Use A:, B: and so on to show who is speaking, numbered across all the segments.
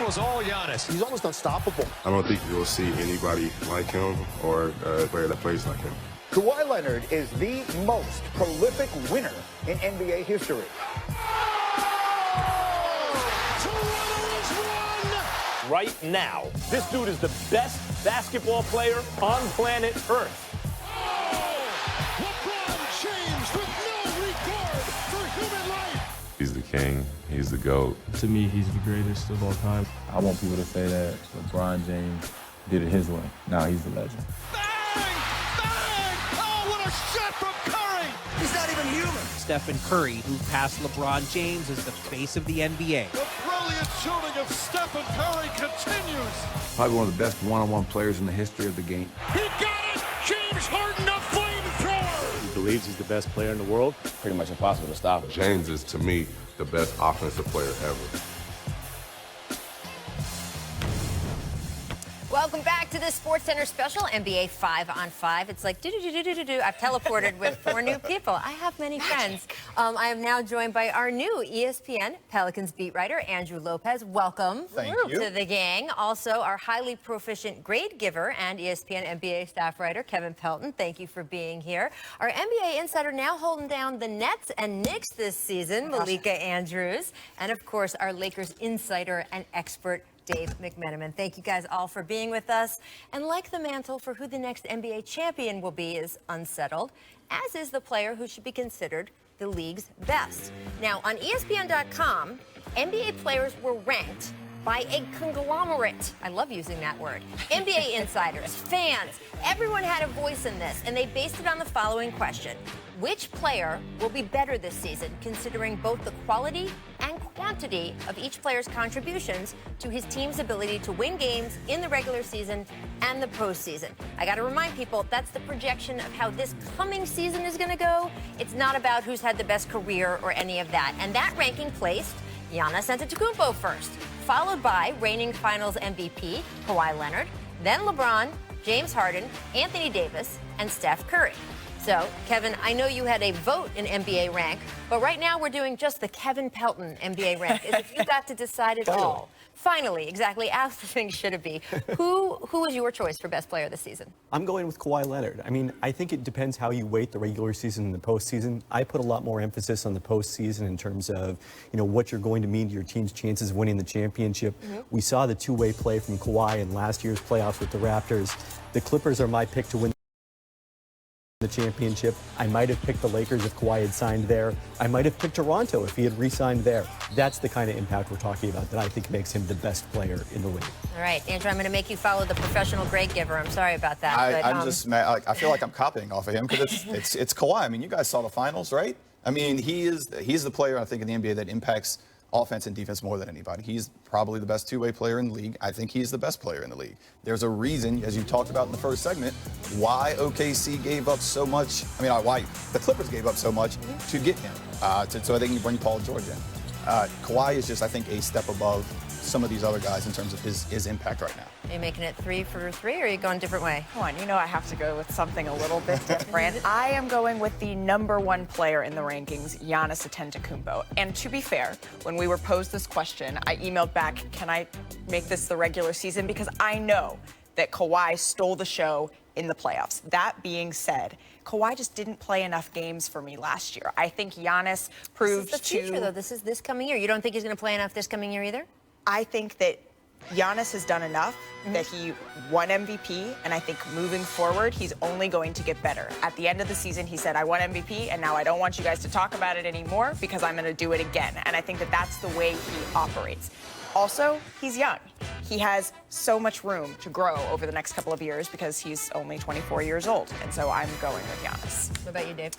A: was all Giannis.
B: He's almost unstoppable.
C: I don't think you'll see anybody like him or a player that plays like him.
D: Kawhi Leonard is the most prolific winner in NBA history.
E: Right now, this dude is the best basketball player on planet Earth.
F: LeBron James with no regard for human life.
G: He's the king. He's the GOAT.
H: To me, he's the greatest of all time.
I: I want people to say that LeBron James did it his way. Now he's the legend.
F: Bang! Bang! Oh, what a shot from Curry!
D: He's not even human.
J: Stephen Curry, who passed LeBron James as the face of the NBA.
F: The brilliant shooting of Stephen Curry continues.
I: Probably one of the best one-on-one players in the history of the game.
F: He got it! James Harden, a flamethrower!
E: He believes he's the best player in the world.
I: Pretty much impossible to stop him.
C: James is, to me, the best offensive player ever.
K: Welcome back to the SportsCenter special, NBA 5 on 5. It's like, do-do-do-do-do-do. I've teleported with 4 new people. I have many friends. I am now joined by our new ESPN Pelicans beat writer, Andrew Lopez. Welcome to the gang. Also, our highly proficient grade giver and ESPN NBA staff writer, Kevin Pelton. Thank you for being here. Our NBA insider now holding down the Nets and Knicks this season, Malika Andrews. And, of course, our Lakers insider and expert, Dave McMenamin. Thank you guys all for being with us. And like the mantle for who the next NBA champion will be is unsettled, as is the player who should be considered the league's best. Now, on ESPN.com, NBA players were ranked by a conglomerate. I love using that word. NBA insiders, fans, everyone had a voice in this, and they based it on the following question. Which player will be better this season, considering both the quality and quantity of each player's contributions to his team's ability to win games in the regular season and the postseason? I got to remind people, that's the projection of how this coming season is going to go. It's not about who's had the best career or any of that. And that ranking placed Giannis Antetokounmpo first, followed by reigning Finals MVP Kawhi Leonard, then LeBron, James Harden, Anthony Davis, and Steph Curry. So, Kevin, I know you had a vote in NBA rank, but right now we're doing just the Kevin Pelton NBA rank, as if you got to decide it all. Finally, exactly as the thing should it be. Who is your choice for best player this season?
L: I'm going with Kawhi Leonard. I mean, I think it depends how you weight the regular season and the postseason. I put a lot more emphasis on the postseason in terms of, what you're going to mean to your team's chances of winning the championship. We saw the two-way play from Kawhi in last year's playoffs with the Raptors. The Clippers are my pick to win the championship. I might have picked the Lakers if Kawhi had signed there. I might have picked Toronto if he had re-signed there. That's the kind of impact we're talking about that I think makes him the best player in the league.
K: All right, Andrew, I'm going to make you follow the professional grade giver. I'm sorry about that.
M: I'm just mad. I feel like I'm copying off of him because it's Kawhi. I mean, you guys saw the finals, right? I mean, he's the player, I think, in the NBA that impacts offense and defense more than anybody. He's probably the best two-way player in the league. I think he's the best player in the league. There's a reason, as you talked about in the first segment, why OKC gave up so much. I mean, why the Clippers gave up so much to get him. So I think you bring Paul George in. Kawhi is just, I think, a step above some of these other guys in terms of his impact right now.
K: Are you making it 3 for 3, or are you going a different way?
N: Come on, I have to go with something a little bit different. I am going with the #1 player in the rankings, Giannis Antetokounmpo. And to be fair, when we were posed this question, I emailed back, can I make this the regular season? Because I know that Kawhi stole the show in the playoffs. That being said, Kawhi just didn't play enough games for me last year. I think Giannis proved
K: this is the future, though. This is this coming year. You don't think he's going to play enough this coming year either?
N: I think that Giannis has done enough that he won MVP, and I think moving forward, he's only going to get better. At the end of the season, he said, I won MVP, and now I don't want you guys to talk about it anymore because I'm going to do it again. And I think that that's the way he operates. Also, he's young. He has so much room to grow over the next couple of years because he's only 24 years old. And so I'm going with Giannis.
K: What about you, Dave?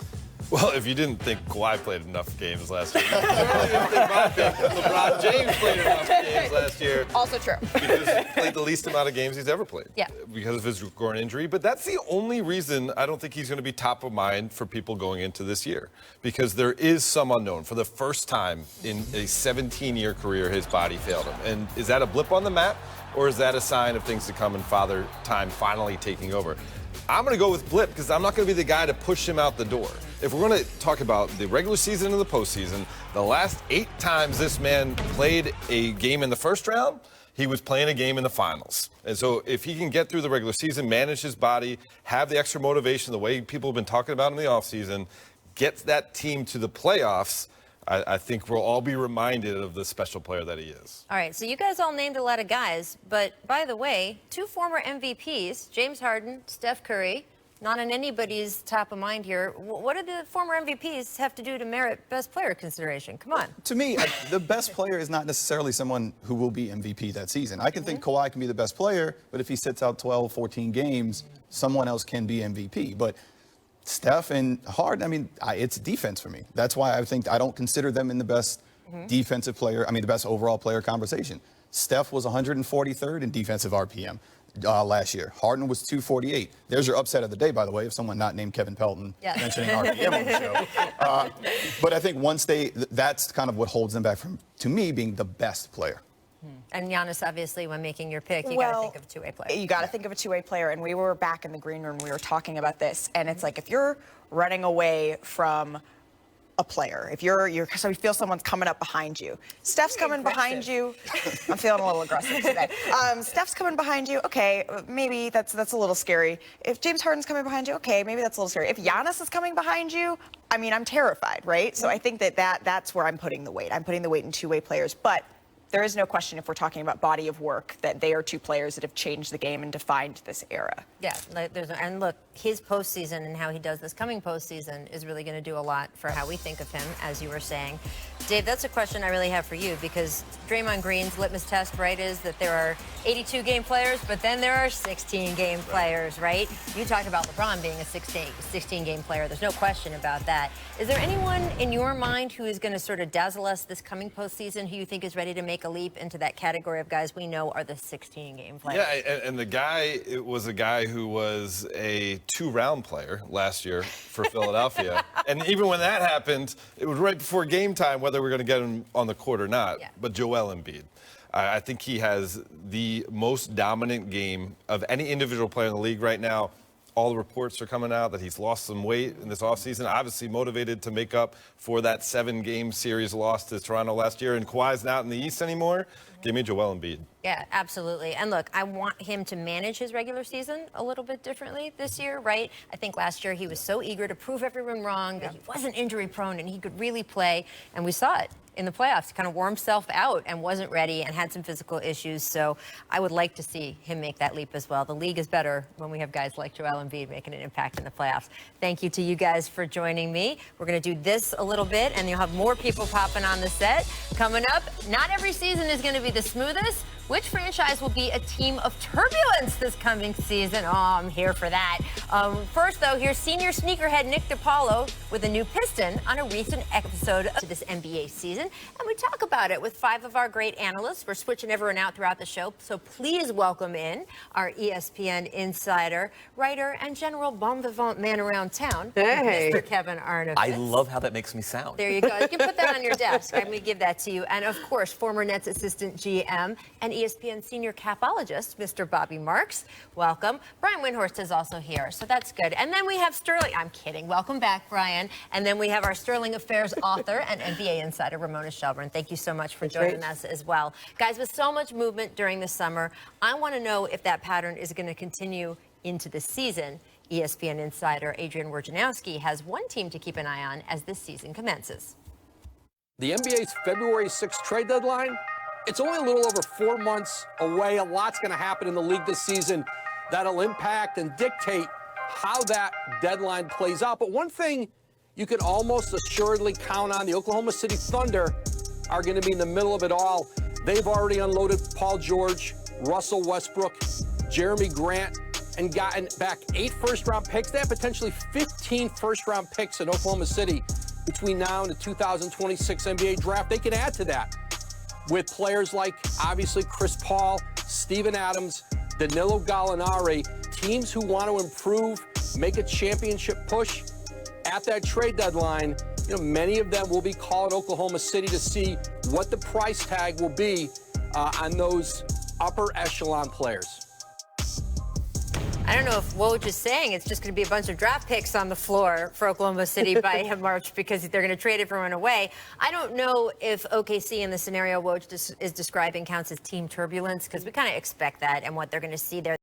G: Well, if you didn't think Kawhi played enough games last year, you didn't think LeBron James played enough games last year.
N: Also true.
G: Because he played the least amount of games he's ever played.
K: Yeah.
G: Because of his groin injury. But that's the only reason I don't think he's going to be top of mind for people going into this year. Because there is some unknown. For the first time in a 17-year career, his body failed him. And is that a blip on the map? Or is that a sign of things to come and Father Time finally taking over? I'm going to go with blip because I'm not going to be the guy to push him out the door. If we're going to talk about the regular season and the postseason, the last 8 times this man played a game in the first round, he was playing a game in the finals. And so if he can get through the regular season, manage his body, have the extra motivation, the way people have been talking about in the offseason, get that team to the playoffs, I think we'll all be reminded of the special player that he is.
K: All right, so you guys all named a lot of guys, but by the way, 2 former MVPs, James Harden, Steph Curry, not on anybody's top of mind here. What do the former MVPs have to do to merit best player consideration? Come on.
M: To me, the best player is not necessarily someone who will be MVP that season. I can think Kawhi can be the best player, but if he sits out 12, 14 games, someone else can be MVP. But Steph and Harden, I mean, it's defense for me. That's why I don't consider them in the best defensive player, the best overall player conversation. Steph was 143rd in defensive RPM last year. Harden was 248. There's your upset of the day, by the way, if someone not named Kevin Pelton mentioning RPM on the show. But I think once that's kind of what holds them back from, to me, being the best player.
K: And Giannis, obviously, when making your pick, you got to think of a two-way player.
N: You got to think of a two-way player. And we were back in the green room. We were talking about this. And it's like if you're running away from a player, if so you feel someone's coming up behind you. Steph's coming behind you. I'm feeling a little aggressive today. Steph's coming behind you. Okay, maybe that's a little scary. If James Harden's coming behind you, okay, maybe that's a little scary. If Giannis is coming behind you, I'm terrified, right? So I think that's where I'm putting the weight. I'm putting the weight in two-way players. But there is no question, if we're talking about body of work, that they are 2 players that have changed the game and defined this era.
K: Yeah, and look, his postseason and how he does this coming postseason is really going to do a lot for how we think of him, as you were saying. Dave, that's a question I really have for you, because Draymond Green's litmus test, right, is that there are 82-game players, but then there are 16-game players, right? You talked about LeBron being a 16-game player. There's no question about that. Is there anyone in your mind who is going to sort of dazzle us this coming postseason who you think is ready to make a leap into that category of guys we know are the 16-game players?
G: Yeah, and the guy, it was a guy who was a 2-round player last year for Philadelphia. And even when that happened, it was right before game time whether we're going to get him on the court or not. Yeah. But Joel Embiid. I think he has the most dominant game of any individual player in the league right now. All the reports are coming out that he's lost some weight in this offseason, obviously motivated to make up for that 7-game series loss to Toronto last year. And Kawhi's not in the East anymore. Give me Joel Embiid.
K: Yeah, absolutely. And look, I want him to manage his regular season a little bit differently this year, right? I think last year he was so eager to prove everyone wrong, that he wasn't injury prone and he could really play. And we saw it in the playoffs. He kind of wore himself out and wasn't ready and had some physical issues. So I would like to see him make that leap as well. The league is better when we have guys like Joel Embiid making an impact in the playoffs. Thank you to you guys for joining me. We're going to do this a little bit, and you'll have more people popping on the set. Coming up, not every season is going to be the smoothest. Which franchise will be a team of turbulence this coming season? Oh, I'm here for that. First, though, here's senior sneakerhead Nick DiPaolo with a new piston on a recent episode of this NBA season. And we talk about it with 5 of our great analysts. We're switching everyone out throughout the show. So please welcome in our ESPN insider, writer, and general bon vivant man around town, Mr. Kevin Arnott.
A: I love how that makes me sound.
K: There you go. You can put that on your desk. I'm going to give that to you. And, of course, former Nets assistant GM and ESPN senior capologist, Mr. Bobby Marks. Welcome. Brian Windhorst is also here, so that's good. And then we have Sterling. I'm kidding. Welcome back, Brian. And then we have our Sterling Affairs author and NBA insider, Ramona Shelburne. Thank you so much for joining us as well. Guys, with so much movement during the summer, I want to know if that pattern is going to continue into the season. ESPN insider Adrian Wojnarowski has one team to keep an eye on as this season commences.
B: The NBA's February 6th trade deadline, it's only a little over 4 months away. A lot's going to happen in the league this season that'll impact and dictate how that deadline plays out. But one thing you can almost assuredly count on, the Oklahoma City Thunder are going to be in the middle of it all. They've already unloaded Paul George, Russell Westbrook, Jeremy Grant, and gotten back 8 first-round picks. They have potentially 15 first-round picks in Oklahoma City between now and the 2026 NBA draft. They can add to that with players like, obviously, Chris Paul, Steven Adams, Danilo Gallinari, teams who want to improve, make a championship push at that trade deadline. You know, many of them will be calling Oklahoma City to see what the price tag will be on those upper echelon players.
K: I don't know if Woj is saying it's just going to be a bunch of draft picks on the floor for Oklahoma City by March because they're going to trade everyone away. I don't know if OKC in the scenario Woj is describing counts as team turbulence because we kind of expect that and what they're going to see there.